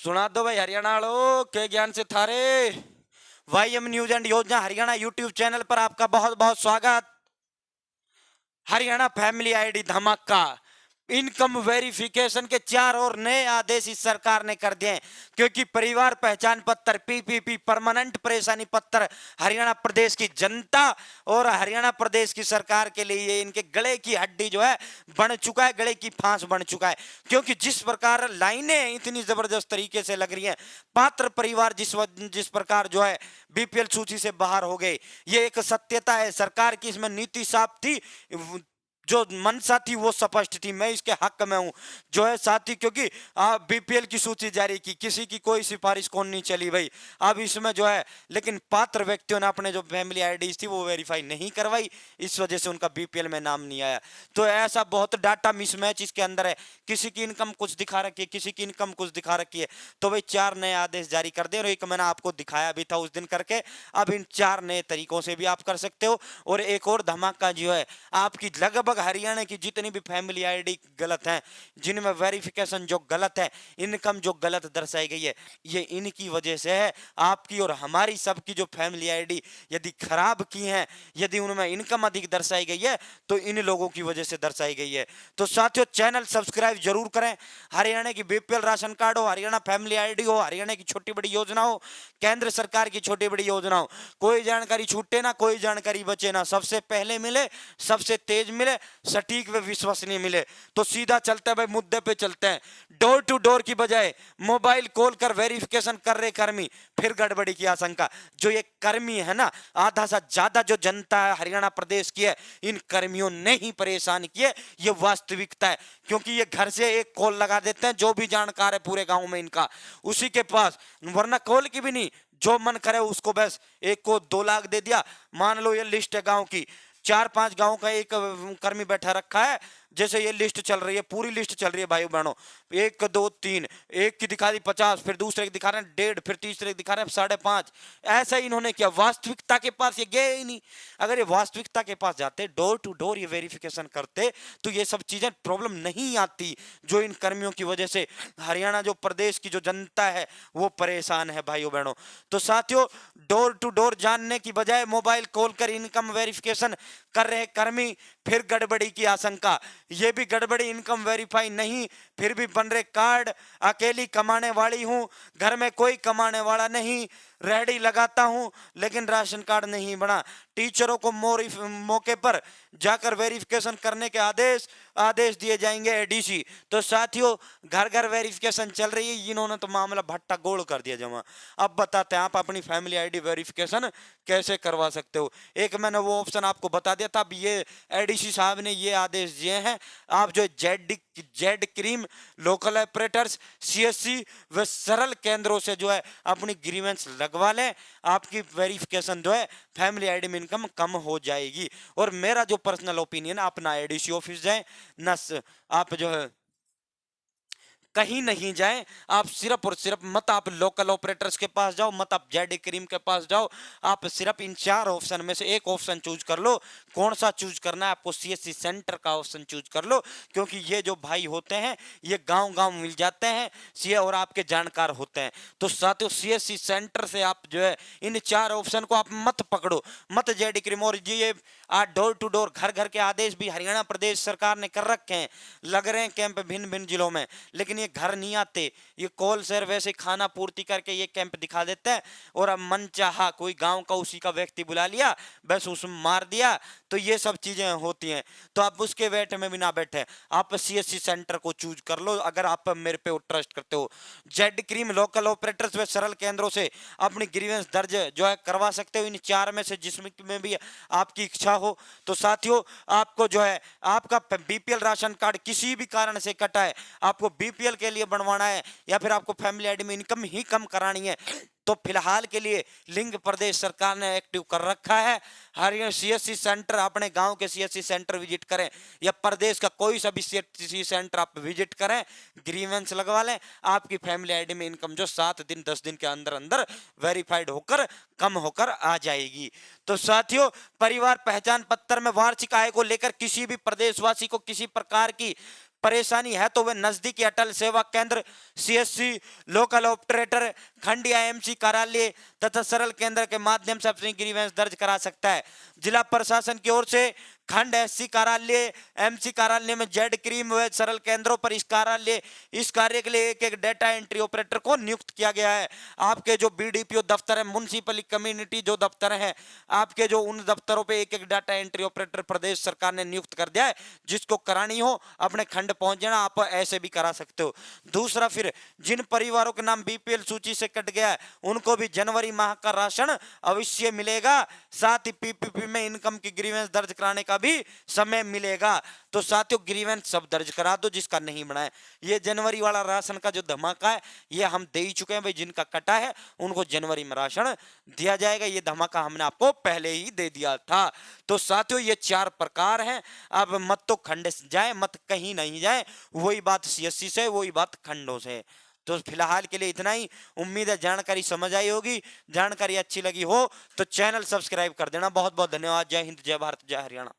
सुना दो भाई हरियाणा वालों के ज्ञान से थारे वाईएम न्यूज एंड योजना हरियाणा यूट्यूब चैनल पर आपका बहुत बहुत स्वागत। हरियाणा फैमिली आईडी धमाका, इनकम वेरिफिकेशन के 4 और नए आदेश इस सरकार ने कर दिए हैं, क्योंकि परिवार पहचान पत्र पीपीपी परमानेंट परेशानी पत्र हरियाणा प्रदेश की जनता और हरियाणा प्रदेश की सरकार के लिए ये इनके गले की हड्डी जो है बन चुका है, गले की फांस बन चुका है। क्योंकि जिस प्रकार लाइनें इतनी जबरदस्त तरीके से लग रही हैं, पात्र परिवार जिस प्रकार जो है बीपीएल सूची से बाहर हो गए, ये एक सत्यता है। सरकार की इसमें नीति साफ थी, जो मनसा थी वो स्पष्ट थी। मैं इसके हक में हूं जो है साथी, क्योंकि बीपीएल की सूची जारी की, किसी की कोई सिफारिश कौन नहीं चली भाई। अब इसमें जो है लेकिन पात्र व्यक्तियों ने अपने जो फैमिली आईडी थी वो वेरीफाई नहीं करवाई, इस वजह से उनका बीपीएल में नाम नहीं आया। तो ऐसा बहुत डाटा मिसमैच इसके अंदर है, किसी की इनकम कुछ दिखा रखी है, किसी की इनकम कुछ दिखा रखी है। तो भाई 4 नए आदेश जारी कर दे, और एक मैंने आपको दिखाया भी था उस दिन करके, अब इन 4 नए तरीकों से भी आप कर सकते हो। और एक और धमाका जो है, आपकी लगभग हरियाणा की जितनी भी फैमिली आईडी गलत हैं, जिनमें वेरिफिकेशन जो गलत है, इनकम जो गलत दर्शाई गई है, ये इनकी वजह से है। आपकी और हमारी सबकी जो फैमिली आईडी यदि खराब की हैं, यदि उनमें इनकम अधिक दर्शाई गई है, तो इन लोगों की वजह से दर्शाई गई है। तो साथियों, चैनल सब्सक्राइब जरूर करें। हरियाणा की बीपीएल राशन कार्ड हो, हरियाणा फैमिली आईडी हो, हरियाणा की छोटी बड़ी योजना हो, केंद्र सरकार की छोटी बड़ी योजना हो, कोई जानकारी छूटे ना, कोई जानकारी बचे ना, सबसे पहले मिले, सबसे तेज मिले, सटीक व विश्वसनीय मिले। तो सीधा चलते हैं भाई, मुद्दे पे चलते हैं। डोर टू डोर की बजाय मोबाइल कॉल कर वेरिफिकेशन कर रहे कर्मी, फिर गड़बड़ी की आशंका। जो ये कर्मी है ना, आधा से ज्यादा जो जनता है हरियाणा प्रदेश की है, इन कर्मियों ने ही परेशान किए, ये वास्तविकता है। क्योंकि ये घर से एक कॉल लगा देते हैं, जो भी जानकार है पूरे गांव में इनका, उसी के पास, वरना कॉल की भी नहीं, जो मन करे उसको बस एक को 2 लाख दे दिया। मान लो ये लिस्ट है गांव की, 4-5 गांव का एक कर्मी बैठा रखा है, जैसे ये लिस्ट चल रही है, पूरी लिस्ट चल रही है भाई बहनों, 1 2 3, एक की दिखा दी 50, फिर दूसरे की दिखा रहे हैं 1.5, फिर तीसरे की दिखा रहे हैं 5.5। ऐसा ही इन्होंने किया, वास्तविकता के पास ये गए ही नहीं। अगर ये वास्तविकता के पास जाते, डोर टू डोर ये वेरिफिकेशन करते, तो ये सब चीजें प्रॉब्लम नहीं आती, जो इन कर्मियों की वजह से हरियाणा जो प्रदेश की जो जनता है वो परेशान है भाइयों बहनों। तो साथियों, डोर टू डोर जानने की बजाय मोबाइल कॉल कर इनकम वेरिफिकेशन कर रहे कर्मी, फिर गड़बड़ी की आशंका। ये भी गड़बड़ी, इनकम वेरीफाई नहीं, फिर भी बन रहे कार्ड। अकेली कमाने वाली हूं, घर में कोई कमाने वाला नहीं, रेहड़ी लगाता हूं लेकिन राशन कार्ड नहीं बना। टीचरों को मौके पर जाकर वेरिफिकेशन करने के आदेश दिए जाएंगे एडीसी। तो साथियों, घर घर वेरिफिकेशन चल रही है, इन्होंने तो मामला भट्टा गोल कर दिया जमा। अब बताते हैं आप अपनी फैमिली आईडी वेरिफिकेशन कैसे करवा सकते हो। एक मैंने वो ऑप्शन आपको बता दिया था, अब ये एडीसी साहब ने ये आदेश दिए हैं, आप जो Z cream local operators CSC व सरल केंद्रों से जो है अपनी ग्रीवेंस लगवा लें, आपकी वेरिफिकेशन जो है फैमिली आईडी में इनकम कम हो जाएगी। और मेरा जो पर्सनल ओपिनियन, आप ना एडीसी ऑफिस जाएं, ना आप जो है कहीं नहीं जाएं, आप सिर्फ और सिर्फ मत आप लोकल ऑपरेटर्स के पास जाओ, मत आप जेड क्रीम के पास जाओ, आप सिर्फ इन 4 ऑप्शन में से एक ऑप्शन चूज कर लो। कौन सा चूज करना है आपको? सीएससी सेंटर का ऑप्शन चूज कर लो, क्योंकि ये जो भाई होते हैं ये गांव गांव मिल जाते हैं सीए और आपके जानकार होते हैं। तो साथियों, सीएससी सेंटर से आप जो है इन 4 ऑप्शन को आप मत पकड़ो, मत जेड क्रीम। और ये डोर टू डोर घर घर के आदेश भी हरियाणा प्रदेश सरकार ने कर रखे हैं, लग रहे हैं कैंप भिन्न भिन्न जिलों में, लेकिन ये घर नहीं आते, ये कॉल सर वैसे खाना पूर्ति करके ये कैंप दिखा देते हैं। और अब मन चाहा कोई गांव का उसी का व्यक्ति बुला लिया, बस उसमें मार दिया, तो ये सब चीजें होती हैं। तो आप उसके वेट में भी ना बैठे, आप सीएससी सेंटर को चूज कर लो अगर आप मेरे पे ट्रस्ट करते हो। जेड क्रीम लोकल ऑपरेटर्स व सरल केंद्रों से अपनी ग्रीवेंस दर्ज जो है करवा सकते हो, इन 4 में से जिसमें में भी आपकी इच्छा हो। तो साथियों, आपको जो है आपका बीपीएल राशन कार्ड किसी भी कारण से कटा है, आपको बीपीएल के लिए बनवाना है, या फिर आपको फैमिली आईडी में इनकम ही कम करानी है, तो फिलहाल के लिए लिंक प्रदेश सरकार ने एक्टिव कर रखा है। हरियाणा सीएससी सेंटर, अपने गांव के सीएससी सेंटर विजिट करें, या प्रदेश का कोई सा भी सीएससी सेंटर आप विजिट करें, ग्रीवेंस लगवा लें, आपकी फैमिली आईडी में इनकम जो 7 दिन 10 दिन के अंदर अंदर वेरीफाइड होकर कम होकर आ जाएगी। तो साथियों, परिवार पहचान पत्र में वार्षिक आय को लेकर किसी भी प्रदेशवासी को किसी प्रकार की परेशानी है तो वे नजदीकी अटल सेवा केंद्र, सीएससी, लोकल ऑपरेटर, खंड या एमसी कार्यालय तथा सरल केंद्र के माध्यम से अपनी ग्रीवेंस दर्ज करा सकता है। जिला प्रशासन की ओर से खंड, एससी कार्यालय, एमसी कार्यालय में जेड क्रीम व सरल केंद्रों पर इस कार्य के लिए एक डेटा एंट्री ऑपरेटर को नियुक्त किया गया है। आपके जो बीडीपीओ दफ्तर है, म्युनिसिपल कम्युनिटी जो दफ्तर है, आपके जो उन दफ्तरों पे एक डाटा एंट्री ऑपरेटर प्रदेश सरकार ने नियुक्त कर दिया है। जिसको करानी हो अपने खंड पहुंच जाना, आप ऐसे भी करा सकते हो। दूसरा, फिर जिन परिवारों के नाम बीपीएल सूची से कट गया है उनको भी जनवरी माह का राशन अवश्य मिलेगा। साथ ही पीपीपी में इनकम की ग्रीवेंस दर्ज कराने का भी समय मिलेगा। तो साथियों, ग्रीवेंस सब दर्ज करा दो जिसका नहीं बना है। ये जनवरी वाला राशन का जो धमाका है ये हम दे ही चुके हैं भाई। जिनका कटा है उनको जनवरी में राशन दिया जाएगा। ये धमाका हमने आपको पहले ही दे दिया था। तो साथियों, ये 4 प्रकार हैं। अब मत तो खंड से जाए, मत कहीं नहीं जाए, वही बात सीएससी से, वही बात खंडों से। तो फिलहाल के लिए इतना ही। उम्मीद है जानकारी समझ आई होगी। जानकारी अच्छी लगी हो तो चैनल सब्सक्राइब कर देना। बहुत बहुत धन्यवाद। जय हिंद, जय भारत, जय हरियाणा।